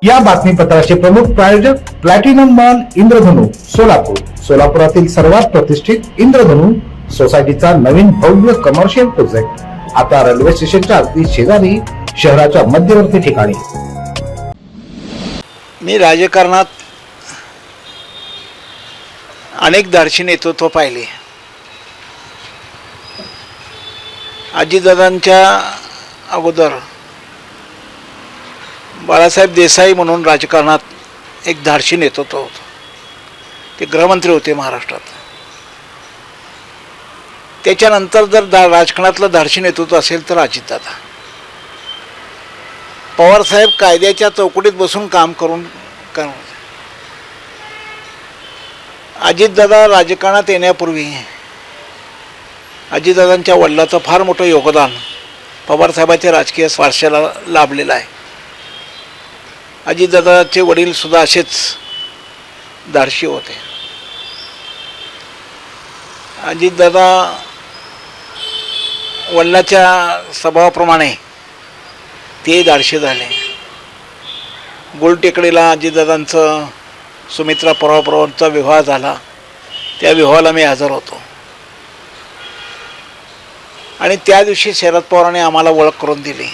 या बातमीपत्राचे प्रमुख प्रायोजक प्लॅटिनम मॉल इंद्रधनु सोलापूर. सोलापुरातील सर्वात प्रतिष्ठित इंद्रधनु सोसायटीचा नवीन भव्य कमर्शियल प्रोजेक्ट आता रेल्वे स्टेशनच्या अगदी शेजारी शहराच्या मध्यवर्ती ठिकाणी. मी राजकारणात अनेक धाडसी नेतृत्व पाहिले. अजितदादांच्या अगोदर बाळासाहेब देसाई म्हणून राजकारणात एक धाडसी नेतृत्व होतं. ते गृहमंत्री होते महाराष्ट्रात. त्याच्यानंतर जर राजकारणातलं धाडसी नेतृत्व असेल तर अजितदादा. पवारसाहेब कायद्याच्या चौकटीत बसून काम करून अजितदादा राजकारणात येण्यापूर्वी अजितदादांच्या वडिलांचं फार मोठं योगदान पवारसाहेबांच्या राजकीय वारशाला लाभलेलं आहे. अजितदादाचे वडील सुद्धा असेच धाडसी होते. अजितदादा वडिलांच्या स्वभावाप्रमाणे ते धाडसी झाले. गोलटेकडीला अजितदादांचं सुमित्रा पवारांचा विवाह झाला. त्या विवाहाला मी हजर होतो आणि त्या दिवशी शरद पवारांनी आम्हाला ओळख करून दिली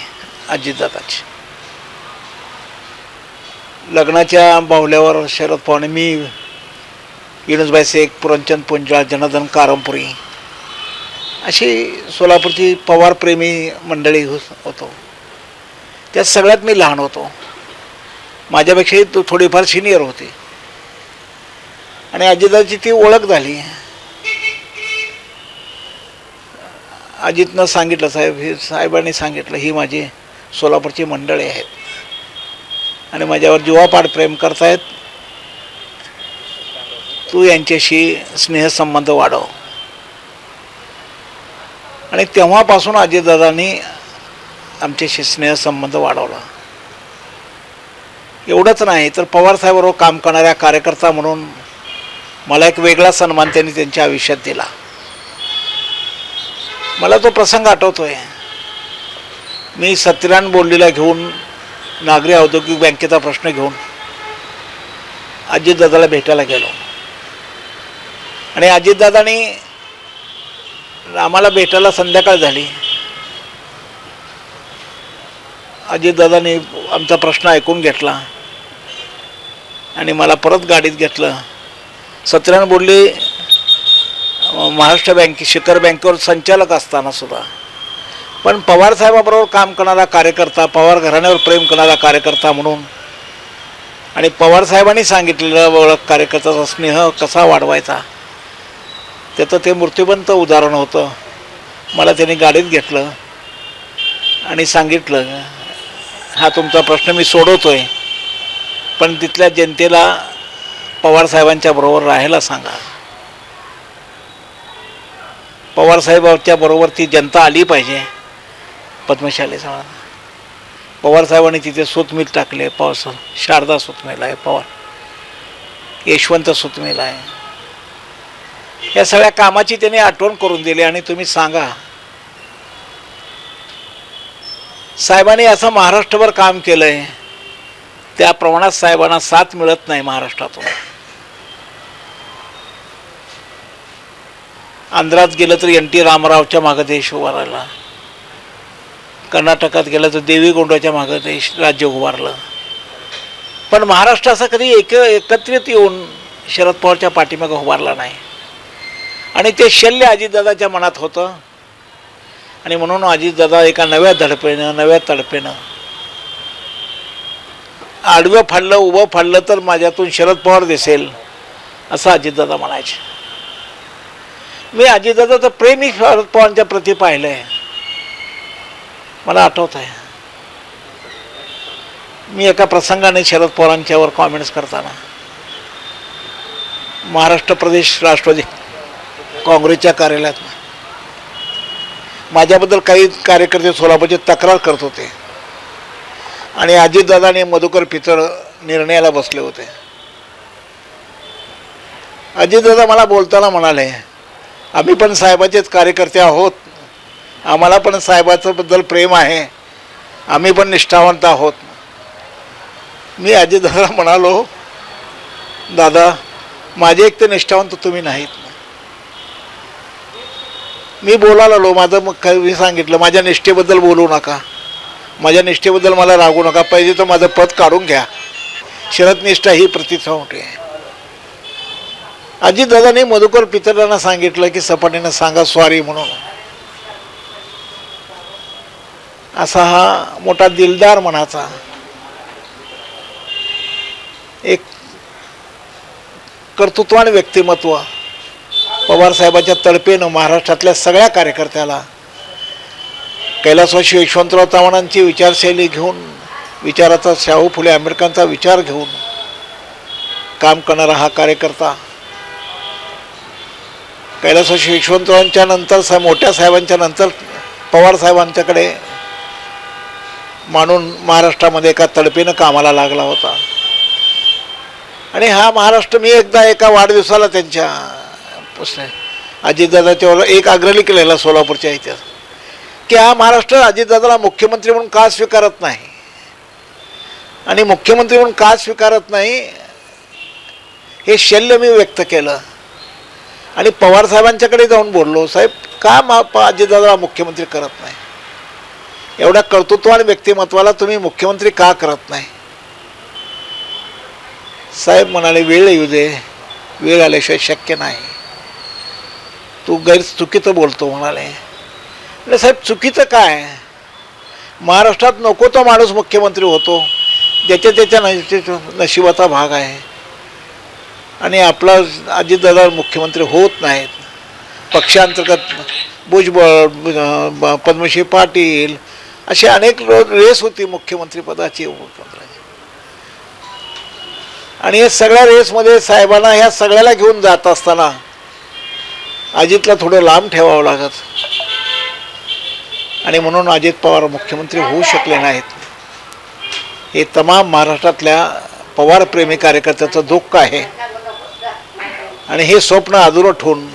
अजितदादाची. लग्नाच्या बाहुल्यावर शरद पवारांनी मी विनोदभाई शेख, पुरणचंद पुंजाळ, जनार्दन कारंपुरी अशी सोलापूरची पवारप्रेमी मंडळी होतो. त्या सगळ्यात मी लहान होतो. माझ्यापेक्षाही तो थोडीफार सिनियर होती आणि अजितदादाची ती ओळख झाली. अजितनं सांगितलं, साहेबांनी सांगितलं, ही माझी सोलापूरची मंडळी आहेत आणि माझ्यावर जीवापाड प्रेम करतायत. तू यांच्याशी स्नेहसंबंध वाढव. आणि तेव्हापासून अजितदादांनी आमच्याशी स्नेहसंबंध वाढवला. एवढंच नाही तर पवारसाहेबांबरोबर काम करणाऱ्या कार्यकर्ता म्हणून मला एक वेगळा सन्मान त्यांनी त्यांच्या आयुष्यात दिला. मला तो प्रसंग आठवतोय. मी सत्यनारायण बोर्डीला घेऊन नागरी औद्योगिक बँकेचा प्रश्न घेऊन अजितदादाला भेटायला गेलो आणि अजितदादांनी आम्हाला संध्याकाळ झाली. अजितदादांनी आमचा प्रश्न ऐकून घेतला आणि मला परत गाडीत घेतलं. सत्यनारायण बोर्डे महाराष्ट्र बँके, शिखर बँकेवर संचालक असताना सुद्धा पण पवारसाहेबाबरोबर काम करणारा कार्यकर्ता, पवार घराण्यावर प्रेम करणारा कार्यकर्ता म्हणून आणि पवारसाहेबांनी सांगितलेलं ओळख कार्यकर्त्याचा स्नेह कसा वाढवायचा त्याचं ते मूर्तिमंत उदाहरण होतं. मला त्यांनी गाडीत घेतलं आणि सांगितलं, हा तुमचा प्रश्न मी सोडवतोय पण तिथल्या जनतेला पवारसाहेबांच्या बरोबर राहायला सांगा. पवारसाहेबांच्या बरोबर ती जनता आली पाहिजे. पद्मशालीचा पवारसाहेबांनी तिथे सूतमिल टाकले. शारदा सूतमिल आहे, पवार यशवंत सूतमिल आहे. या सगळ्या कामाची त्यांनी आठवण करून दिली. आणि तुम्ही सांगा, साहेबांनी असं महाराष्ट्रभर काम केलंय त्या प्रमाणात साहेबांना साथ मिळत नाही महाराष्ट्रातून. आंध्रात गेलं तर NT रामारावच्या मागं देश उभारला. कर्नाटकात गेलं तर देवीगोंडाच्या मागं देश राज्य उभारलं. पण महाराष्ट्र असा कधी एकत्रित येऊन शरद पवारच्या पाठीमागं उभारला नाही. आणि ते शल्य अजितदादाच्या मनात होतं. आणि म्हणून अजितदादा एका नव्या धडपेनं, नव्या तडपेनं आडवं फाडलं, उभं फाडलं तर माझ्यातून शरद पवार दिसेल असं अजितदादा म्हणायचे. मी अजितदादाचं प्रेमी शरद पवारांच्या प्रती पाहिलं आहे. मला आठवत आहे, मी एका प्रसंगाने शरद पवारांच्यावर कॉमेंट्स करताना महाराष्ट्र प्रदेश राष्ट्रवादी काँग्रेसच्या कार्यालयात माझ्याबद्दल काही कार्यकर्ते सोलापूरची तक्रार करत होते आणि अजितदादा आणि मधुकर पिचड निर्णयाला बसले होते. अजितदादा मला बोलताना म्हणाले, आम्ही पण साहेबाचेच कार्यकर्ते आहोत, आम्हाला पण साहेबाचं बद्दल प्रेम आहे, आम्ही पण निष्ठावंत आहोत. मी अजितदादाला म्हणालो, दादा माझे एक तर निष्ठावंत तुम्ही नाहीत. मी बोलायला आलो, माझं मग काही मी सांगितलं माझ्या निष्ठेबद्दल बोलू नका, माझ्या निष्ठेबद्दल मला रागू नका, पाहिजे तर माझं पद काढून घ्या. शरद निष्ठा ही प्रतिष्ठावंती आहे. अजितदादांनी मधुकर पिचडांना सांगितलं की सपाटीनं सांगा सॉरी म्हणून. असा हा मोठा दिलदार मनाचा एक कर्तृत्वान व्यक्तिमत्व पवारसाहेबांच्या तळपेनं महाराष्ट्रातल्या सगळ्या कार्यकर्त्याला कैलासवासी यशवंतराव चव्हाणांची विचारशैली घेऊन, विचाराचा शाहू फुले आंबेडकरांचा विचार घेऊन काम करणारा हा कार्यकर्ता कैलासवासी यशवंतरावांच्या नंतर मोठ्या साहेबांच्या नंतर पवार साहेबांच्याकडे मानून महाराष्ट्रामध्ये एका तडपेनं कामाला लागला होता. आणि हा महाराष्ट्र, मी एकदा एका वाढदिवसाला त्यांच्या अजितदादाच्यावर एक आग्रह केलेला सोलापूरच्या इतिहास, की हा महाराष्ट्र अजितदादाला मुख्यमंत्री म्हणून का स्वीकारत नाही, आणि मुख्यमंत्री म्हणून का स्वीकारत नाही हे शल्य मी व्यक्त केलं. आणि पवार साहेबांच्याकडे जाऊन बोललो, साहेब का अजितदादाला मुख्यमंत्री करत नाही, एवढ्या कर्तृत्वान व्यक्तिमत्वाला तुम्ही मुख्यमंत्री का करत नाही. साहेब म्हणाले वेळ येऊ दे, वेळ आल्याशिवाय शक्य नाही, तू चुकीचं बोलतो म्हणाले. म्हणजे साहेब चुकीचं काय, महाराष्ट्रात नको तो माणूस मुख्यमंत्री होतो, ज्याच्या त्याच्या नशिबाचा भाग आहे. आणि आपला अजितदादा मुख्यमंत्री होत नाहीत. पक्षांतर्गत भुजबळ, पद्मश्री पाटील अशी अनेक रेस होती मुख्यमंत्रीपदाची, उपमुख्यमंत्र्याची. आणि या सगळ्या रेसमध्ये साहेबांना ह्या सगळ्याला घेऊन जात असताना अजितला थोडं लांब ठेवावं लागत. आणि म्हणून अजित पवार मुख्यमंत्री होऊ शकले नाहीत. हे तमाम महाराष्ट्रातल्या पवारप्रेमी कार्यकर्त्याचं दुःख आहे. आणि हे स्वप्न अधुरं ठेवून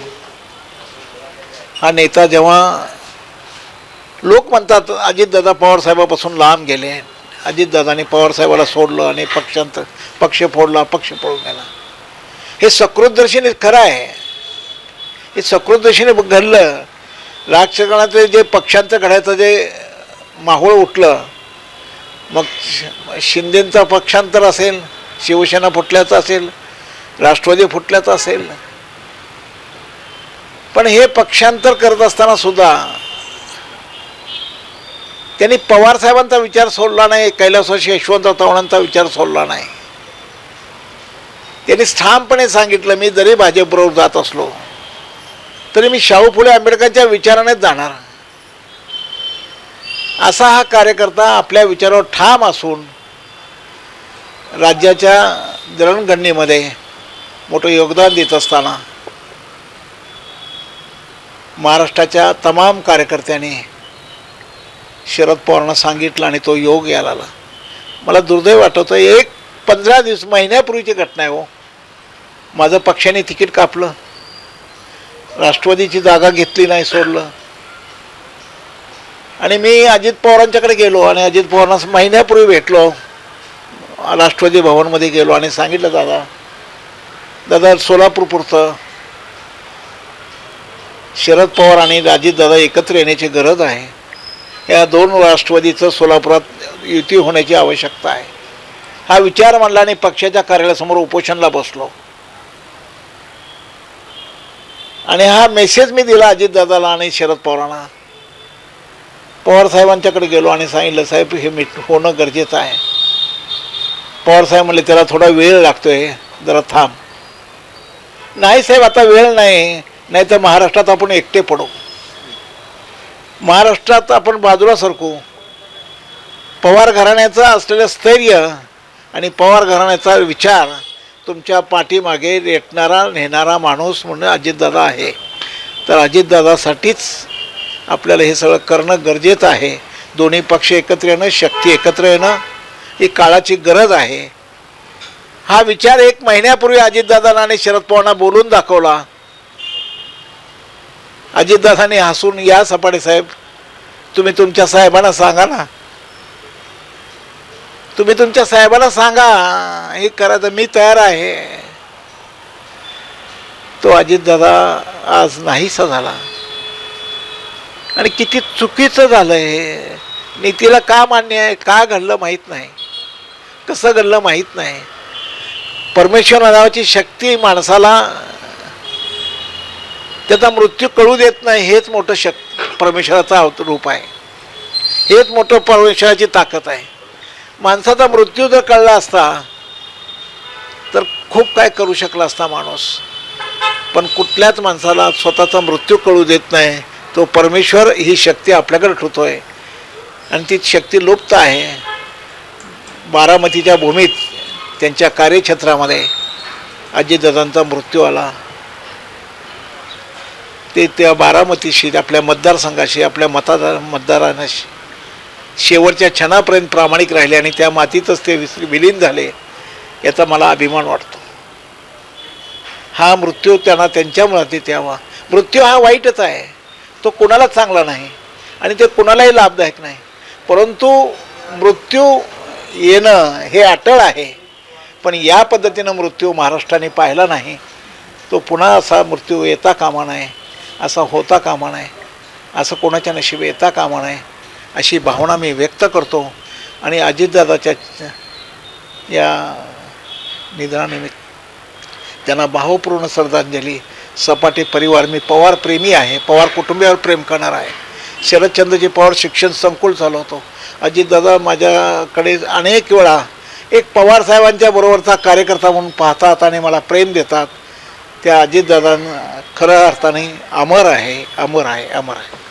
हा नेता, जेव्हा लोक म्हणतात अजितदादा पवारसाहेबापासून लांब गेले, अजितदादांनी पवारसाहेबाला सोडलं आणि पक्ष फोडला, पक्ष पळून गेला, हे सकृतदर्शीने खरं आहे. हे सकृतदर्शीने घडलं. राजकारणाचे जे पक्षांचं घडायचं जे माहोळ उठलं, मग शिंदेंचा पक्षांतर असेल, शिवसेना फुटल्याचं असेल, राष्ट्रवादी फुटल्याचं असेल, पण हे पक्षांतर करत असताना सुद्धा त्यांनी पवार साहेबांचा विचार सोडला नाही, कैलासवासी यशवंतराव चव्हाणांचा विचार सोडला नाही. त्यांनी ठामपणे सांगितलं, मी जरी भाजपबरोबर जात असलो तरी मी शाहू फुले आंबेडकरांच्या विचारानेच जाणार. असा हा कार्यकर्ता आपल्या विचारावर ठाम असून राज्याच्या जडणघडणीमध्ये मोठं योगदान देत असताना महाराष्ट्राच्या तमाम कार्यकर्त्यांनी शरद पवारांना सांगितलं आणि तो योग यायला आला. मला दुर्दैव वाटतं, एक 15 महिन्यापूर्वीची घटना आहे हो. माझं पक्षाने तिकीट कापलं, राष्ट्रवादीची जागा घेतली नाही, सोडलं. आणि मी अजित पवारांच्याकडे गेलो आणि अजित पवारांना महिन्यापूर्वी भेटलो, राष्ट्रवादी भवनमध्ये गेलो आणि सांगितलं, दादा सोलापूरपुरतं शरद पवार आणि अजितदादा एकत्र येण्याची गरज आहे. या दोन राष्ट्रवादीचं सोलापुरात युती होण्याची आवश्यकता आहे. हा विचार मांडला आणि पक्षाच्या कार्यालयासमोर उपोषणला बसलो. आणि हा मेसेज मी दिला अजितदादाला आणि शरद पवारांना. पवार साहेबांच्याकडे गेलो आणि सांगितलं, साहेब हे होणं गरजेचं आहे. पवार साहेब म्हणले, त्याला थोडा वेळ लागतोय, जरा थांब. नाही साहेब, आता वेळ नाही, नाही तर महाराष्ट्रात आपण एकटे पडू, महाराष्ट्रात आपण बाजूला सरकू. पवार घराण्याचं असलेलं स्थैर्य आणि पवार घराण्याचा विचार तुमच्या पाठीमागे रेटणारा नेणारा माणूस म्हणून अजितदादा आहे. तर अजितदादासाठीच आपल्याला हे सगळं करणं गरजेचं आहे. दोन्ही पक्ष एकत्र येणं, शक्ती एकत्र येणं ही काळाची गरज आहे. हा विचार 1 महिन्यापूर्वी अजितदादांना आणि शरद पवारांना बोलून दाखवला. अजितदादांनी हसून, या सपाटे साहेब, तुम्ही तुमच्या साहेबांना सांगा ना, तुम्ही तुमच्या साहेबाला सांगा हे करायचं, मी तयार आहे. तो अजितदादा आज नाहीसा झाला. आणि किती चुकीचं झालं हे. नीतीला का मान्य आहे, का घडलं माहीत नाही, कसं घडलं माहीत नाही. परमेश्वर नावाची शक्ती माणसाला त्याचा मृत्यू कळू देत नाही, हेच मोठं परमेश्वराचा रूप आहे. हेच मोठं परमेश्वराची ताकद आहे. माणसाचा मृत्यू जर कळला असता तर खूप काय करू शकला असता माणूस. पण कुठल्याच माणसाला स्वतःचा मृत्यू कळू देत नाही. तो परमेश्वर ही शक्ती आपल्याकडे ठेवतोय आणि ती शक्ती लुप्त आहे. बारामतीच्या भूमीत त्यांच्या कार्यक्षेत्रामध्ये अजितदादांचा मृत्यू आला. ते त्या बारामतीशी, आपल्या मतदारसंघाशी, आपल्या मतदारांशी शेवटच्या क्षणापर्यंत प्रामाणिक राहिले आणि त्या मातीतच ते विलीन झाले. याचा मला अभिमान वाटतो. हा मृत्यू त्यांना त्यांच्या मातीत यावा. मृत्यू हा वाईटच आहे, तो कुणालाच चांगला नाही आणि ते कुणालाही लाभदायक नाही. परंतु मृत्यू येणं हे अटळ आहे. पण या पद्धतीनं मृत्यू महाराष्ट्राने पाहिला नाही. तो पुन्हा असा मृत्यू येता कामा नये, असा होता कामा नये, असं कोणाच्या नशिबी येता कामा नये अशी भावना मी व्यक्त करतो. आणि अजितदादाच्या या निधनानिमित्त त्यांना भावपूर्ण श्रद्धांजली. सपाटे परिवार, मी पवार प्रेमी आहे, पवार कुटुंबियावर प्रेम करणार आहे. शरदचंद्रजी पवार शिक्षण संकुल चालवतो. अजितदादा माझ्याकडे अनेक वेळा एक पवार साहेबांच्या बरोबरचा कार्यकर्ता म्हणून पाहतात आणि मला प्रेम देतात. त्या अजितदादा खऱ्या अर्थाने अमर आहे, अमर आहे, अमर आहे.